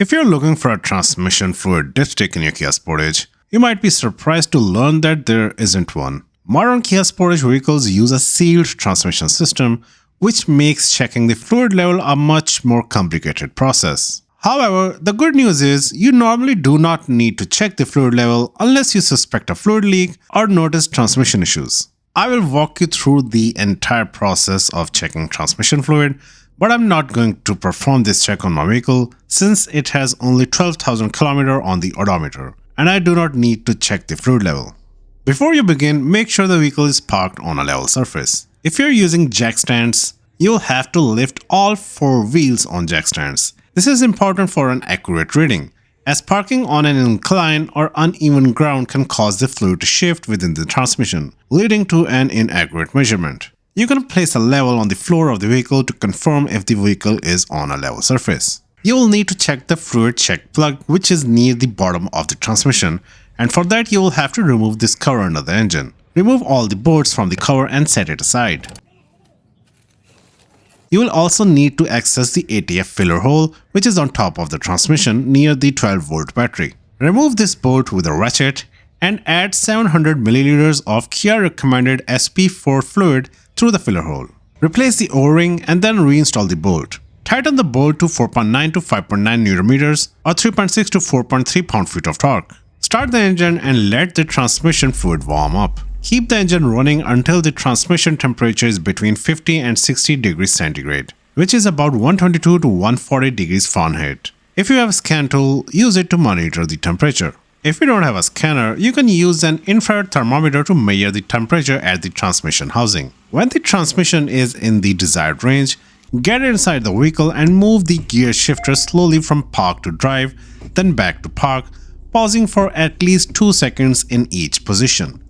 If you're looking for a transmission fluid dipstick in your Kia Sportage, you might be surprised to learn that there isn't one. Modern Kia Sportage vehicles use a sealed transmission system, which makes checking the fluid level a much more complicated process. However, the good news is you normally do not need to check the fluid level unless you suspect a fluid leak or notice transmission issues. I will walk you through the entire process of checking transmission fluid, but I'm not going to perform this check on my vehicle since it has only 12,000 km on the odometer and I do not need to check the fluid level. Before you begin, make sure the vehicle is parked on a level surface. If you're using jack stands, you'll have to lift all 4 wheels on jack stands. This is important for an accurate reading, as parking on an incline or uneven ground can cause the fluid to shift within the transmission, leading to an inaccurate measurement. You can place a level on the floor of the vehicle to confirm if the vehicle is on a level surface. You will need to check the fluid check plug, which is near the bottom of the transmission, and for that you will have to remove this cover under the engine. Remove all the bolts from the cover and set it aside. You will also need to access the ATF filler hole, which is on top of the transmission near the 12-volt battery. Remove this bolt with a ratchet and add 700 ml of Kia recommended SP-IV fluid through the filler hole. Replace the O-ring and then reinstall the bolt. Tighten the bolt to 4.9 to 5.9 Nm or 3.6 to 4.3 pound-feet of torque. Start the engine and let the transmission fluid warm up. Keep the engine running until the transmission temperature is between 50 and 60 degrees centigrade, which is about 122 to 140 degrees Fahrenheit. If you have a scan tool, use it to monitor the temperature. If you don't have a scanner, you can use an infrared thermometer to measure the temperature at the transmission housing. When the transmission is in the desired range, get inside the vehicle and move the gear shifter slowly from park to drive, then back to park, pausing for at least 2 seconds in each position.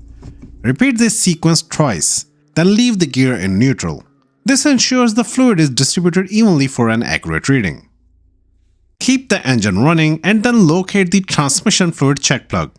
Repeat this sequence twice, then leave the gear in neutral. This ensures the fluid is distributed evenly for an accurate reading. Keep the engine running and then locate the transmission fluid check plug.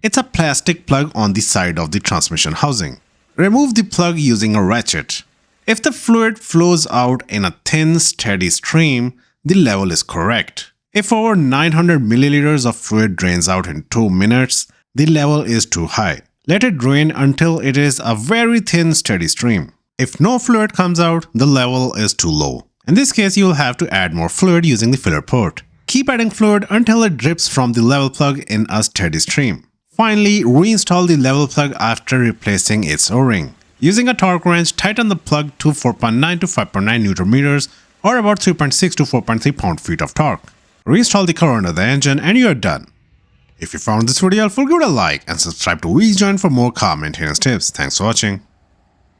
It's a plastic plug on the side of the transmission housing. Remove the plug using a ratchet. If the fluid flows out in a thin, steady stream, the level is correct. If over 900 ml of fluid drains out in 2 minutes, the level is too high. Let it drain until it is a very thin, steady stream. If no fluid comes out, the level is too low. In this case, you will have to add more fluid using the filler port. Keep adding fluid until it drips from the level plug in a steady stream. Finally, reinstall the level plug after replacing its O-ring. Using a torque wrench, tighten the plug to 4.9 to 5.9 Nm or about 3.6 to 4.3 pound-feet of torque. Reinstall the cover under the engine and you are done. If you found this video helpful, give it a like and subscribe to WeJoin for more car maintenance tips. Thanks for watching.